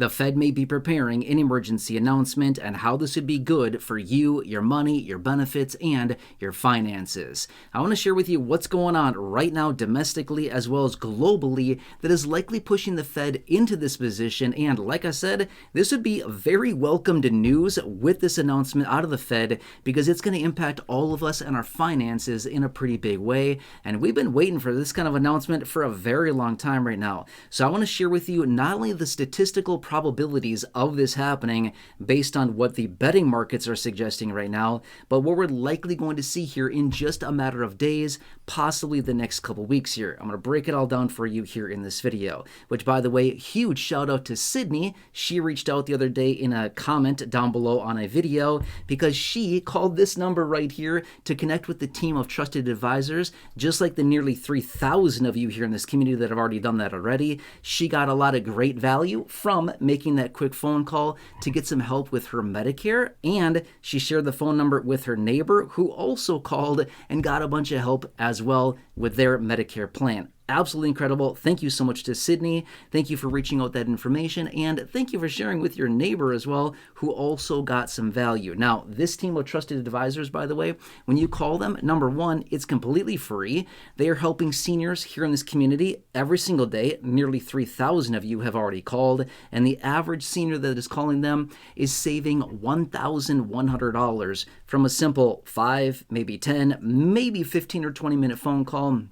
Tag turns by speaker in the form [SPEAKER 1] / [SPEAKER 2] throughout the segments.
[SPEAKER 1] The Fed may be preparing an emergency announcement and how this would be good for you, your money, your benefits, and your finances. I want to share with you what's going on right now domestically as well as globally that is likely pushing the Fed into this position. And like I said, this would be very welcomed news with this announcement out of the Fed because it's going to impact all of us and our finances in a pretty big way. And we've been waiting for this kind of announcement for a very long time right now. So I want to share with you not only the statistical probabilities of this happening based on what the betting markets are suggesting right now, but what we're likely going to see here in just a matter of days, possibly the next couple weeks here. I'm going to break it all down for you here in this video, which, by the way, huge shout out to Sydney. She reached out the other day in a comment down below on a video because she called this number right here to connect with the team of trusted advisors, just like the nearly 3,000 of you here in this community that have already done that already. She got a lot of great value from making that quick phone call to get some help with her Medicare, and she shared the phone number with her neighbor who also called and got a bunch of help as well with their Medicare plan. Absolutely incredible. Thank you so much to Sydney. Thank you for reaching out that information, and thank you for sharing with your neighbor as well, who also got some value. Now, this team of trusted advisors, by the way, when you call them, number one, it's completely free. They are helping seniors here in this community every single day. Nearly 3,000 of you have already called, and the average senior that is calling them is saving $1,100 from a simple 5, maybe 10, maybe 15 or 20-minute phone call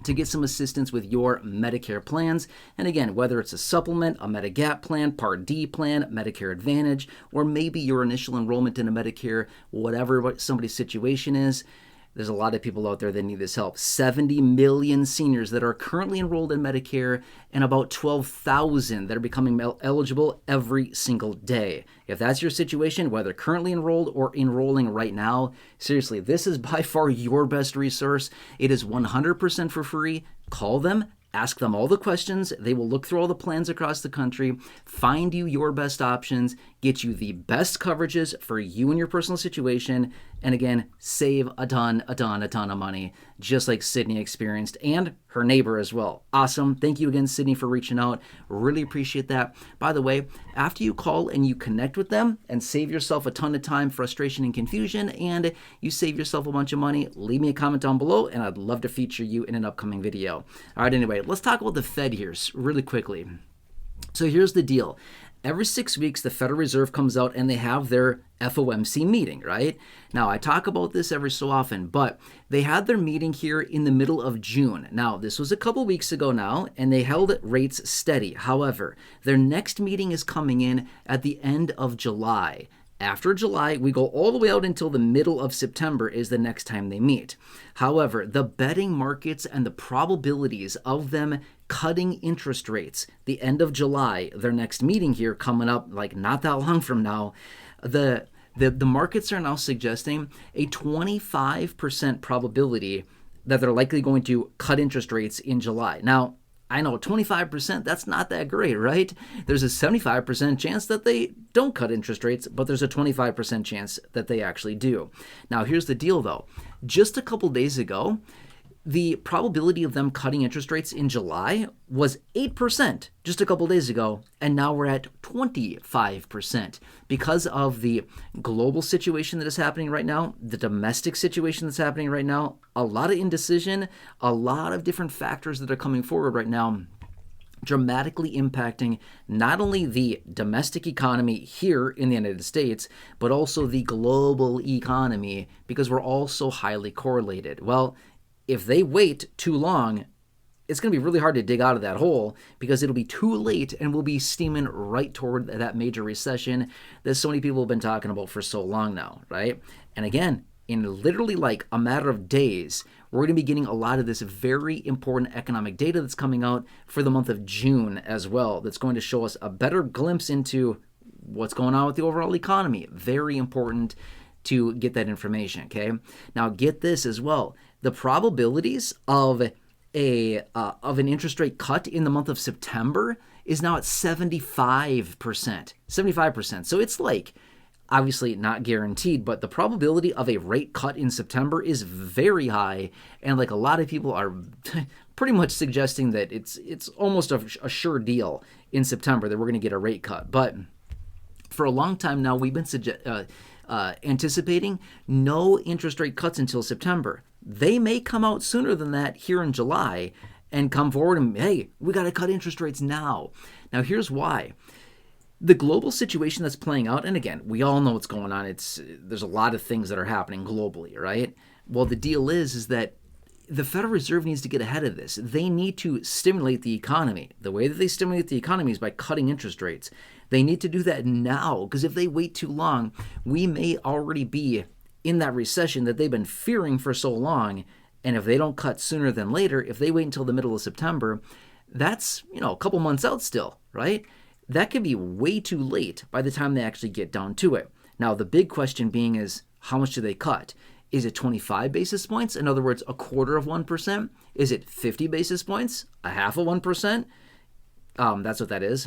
[SPEAKER 1] to get some assistance with your Medicare plans. And again, whether it's a supplement, a Medigap plan, Part D plan, Medicare Advantage, or maybe your initial enrollment in a Medicare, whatever somebody's situation is, there's a lot of people out there that need this help. 70 million seniors that are currently enrolled in Medicare and about 12,000 that are becoming eligible every single day. If that's your situation, whether currently enrolled or enrolling right now, seriously, this is by far your best resource. It is 100% for free. Call them. Ask them all the questions. They will look through all the plans across the country, find you your best options, get you the best coverages for you and your personal situation, and again, save a ton of money, just like Sydney experienced and her neighbor as well. Awesome. Thank you again, Sydney, for reaching out. Really appreciate that. By the way, after you call and you connect with them and save yourself a ton of time, frustration, and confusion, and you save yourself a bunch of money, leave me a comment down below, and I'd love to feature you in an upcoming video. All right, anyway, let's talk about the Fed here really quickly. So here's the deal. Every 6 weeks, the Federal Reserve comes out and they have their FOMC meeting, right? Now, I talk about this every so often, but they had their meeting here in the middle of June. Now, this was a couple weeks ago now, and they held rates steady. However, their next meeting is coming in at the end of July. After July, we go all the way out until the middle of September is the next time they meet. However, the betting markets and the probabilities of them cutting interest rates, the end of July, their next meeting here coming up like not that long from now, the markets are now suggesting a 25% probability that they're likely going to cut interest rates in July. Now, I know 25%, that's not that great, right? There's a 75% chance that they don't cut interest rates, but there's a 25% chance that they actually do. Now, here's the deal, though. Just a couple days ago, the probability of them cutting interest rates in July was 8% just a couple days ago, and now we're at 25% because of the global situation that is happening right now, the domestic situation that's happening right now, a lot of indecision, a lot of different factors that are coming forward right now, dramatically impacting not only the domestic economy here in the United States, but also the global economy because we're all so highly correlated. Well, if they wait too long, it's going to be really hard to dig out of that hole because it'll be too late and we'll be steaming right toward that major recession that so many people have been talking about for so long now, right? And again, in literally like a matter of days, we're going to be getting a lot of this very important economic data that's coming out for the month of June as well. That's going to show us a better glimpse into what's going on with the overall economy. Very important to get that information, okay? Now get this as well. The probabilities of an interest rate cut in the month of September is now at 75%. 75%. So it's like obviously not guaranteed, but the probability of a rate cut in September is very high, and like a lot of people are pretty much suggesting that it's almost a sure deal in September that we're going to get a rate cut. But for a long time now, we've been anticipating no interest rate cuts until September. They may come out sooner than that here in July and come forward and, hey, we got to cut interest rates now. Now, here's why. The global situation that's playing out, and again, we all know what's going on. There's a lot of things that are happening globally, right? Well, the deal is that the Federal Reserve needs to get ahead of this. They need to stimulate the economy. The way that they stimulate the economy is by cutting interest rates. They need to do that now, because if they wait too long, we may already be in that recession that they've been fearing for so long. And if they don't cut sooner than later, if they wait until the middle of September, that's, a couple months out still, right? That could be way too late by the time they actually get down to it. Now, the big question being is, how much do they cut? Is it 25 basis points? In other words, 1/4%? Is it 50 basis points? 1/2%? That's what that is.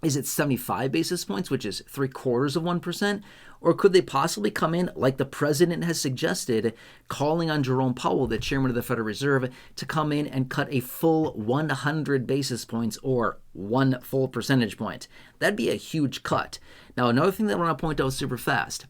[SPEAKER 1] Is it 75 basis points, which is 0.75%? Or could they possibly come in, like the president has suggested, calling on Jerome Powell, the chairman of the Federal Reserve, to come in and cut a full 100 basis points or 1 full percentage point? That'd be a huge cut. Now, another thing that I want to point out super fast.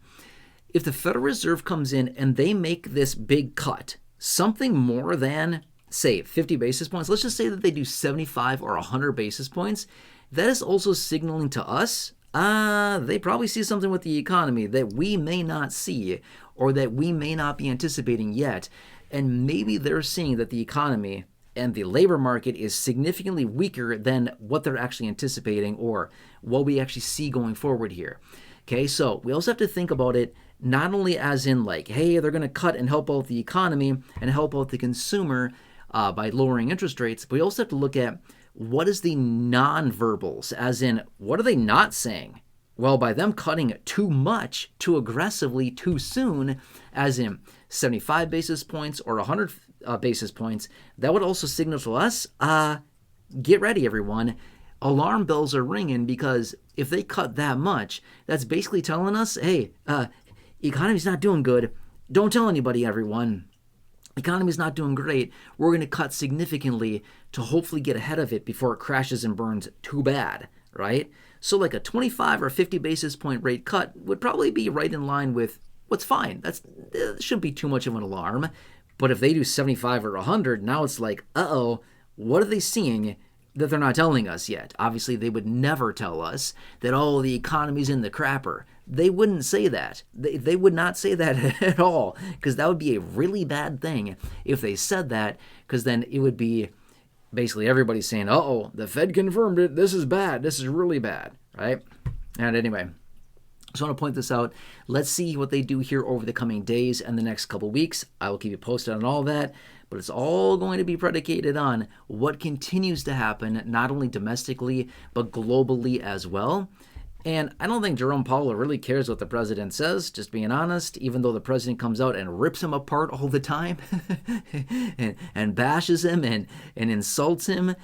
[SPEAKER 1] If the Federal Reserve comes in and they make this big cut, something more than, say, 50 basis points, let's just say that they do 75 or 100 basis points, that is also signaling to us, they probably see something with the economy that we may not see or that we may not be anticipating yet. And maybe they're seeing that the economy and the labor market is significantly weaker than what they're actually anticipating or what we actually see going forward here. Okay, so we also have to think about it not only as in like, hey, they're going to cut and help out the economy and help out the consumer by lowering interest rates, but we also have to look at what is the non-verbals, as in, what are they not saying? Well, by them cutting too much, too aggressively, too soon, as in 75 basis points or 100 basis points, that would also signal to us, get ready, everyone. Alarm bells are ringing, because if they cut that much, that's basically telling us, hey, economy's not doing good. Don't tell anybody, everyone. Economy's not doing great. We're going to cut significantly to hopefully get ahead of it before it crashes and burns too bad, right? So like a 25 or 50 basis point rate cut would probably be right in line with what's fine. That shouldn't be too much of an alarm. But if they do 75 or 100, now it's like, what are they seeing that they're not telling us yet? Obviously, they would never tell us that, the economy's in the crapper. They wouldn't say that. They would not say that at all, because that would be a really bad thing if they said that, because then it would be basically everybody saying, the Fed confirmed it. This is bad. This is really bad, right? And anyway, just want to point this out. Let's see what they do here over the coming days and the next couple weeks. I will keep you posted on all that. But it's all going to be predicated on what continues to happen, not only domestically, but globally as well. And I don't think Jerome Powell really cares what the president says, just being honest, even though the president comes out and rips him apart all the time and bashes him and insults him.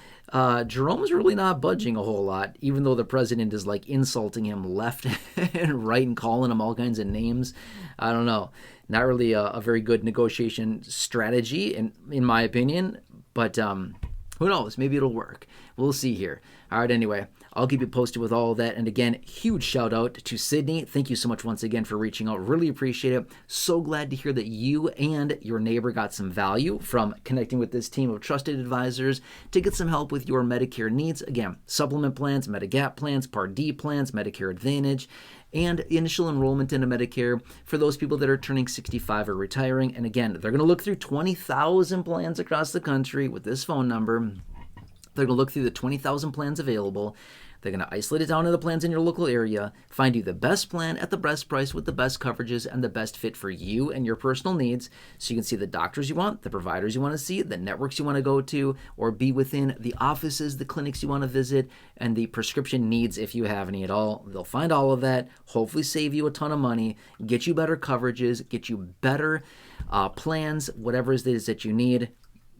[SPEAKER 1] Jerome's really not budging a whole lot, even though the president is like insulting him left and right and calling him all kinds of names. I don't know. Not really a very good negotiation strategy, in my opinion, but who knows? Maybe it'll work. We'll see here. All right, anyway, I'll keep you posted with all of that. And again, huge shout out to Sydney. Thank you so much once again for reaching out. Really appreciate it. So glad to hear that you and your neighbor got some value from connecting with this team of trusted advisors to get some help with your Medicare needs. Again, supplement plans, Medigap plans, Part D plans, Medicare Advantage, and initial enrollment into Medicare for those people that are turning 65 or retiring. And again, they're going to look through 20,000 plans across the country with this phone number. They're going to look through the 20,000 plans available. They're going to isolate it down to the plans in your local area, find you the best plan at the best price with the best coverages and the best fit for you and your personal needs, so you can see the doctors you want, the providers you want to see, the networks you want to go to, or be within the offices, the clinics you want to visit, and the prescription needs if you have any at all. They'll find all of that, hopefully save you a ton of money, get you better coverages, get you better plans, whatever it is that you need.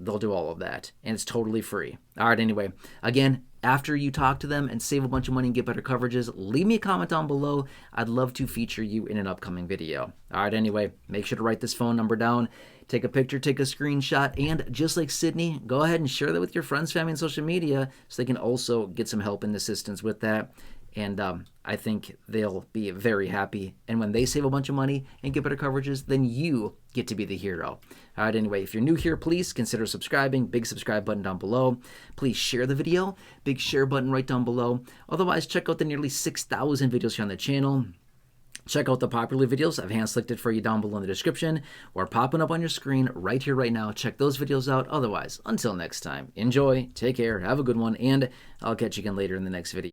[SPEAKER 1] they'll do all of that, and it's totally free. All right, anyway, again, after you talk to them and save a bunch of money and get better coverages, leave me a comment down below. I'd love to feature you in an upcoming video. All right, anyway, make sure to write this phone number down, take a picture, take a screenshot, and just like Sydney, go ahead and share that with your friends, family, and social media so they can also get some help and assistance with that. And I think they'll be very happy. And when they save a bunch of money and get better coverages, then you get to be the hero. All right, anyway, if you're new here, please consider subscribing. Big subscribe button down below. Please share the video. Big share button right down below. Otherwise, check out the nearly 6,000 videos here on the channel. Check out the popular videos. I've hand-selected for you down below in the description or popping up on your screen right here, right now. Check those videos out. Otherwise, until next time, enjoy, take care, have a good one, and I'll catch you again later in the next video.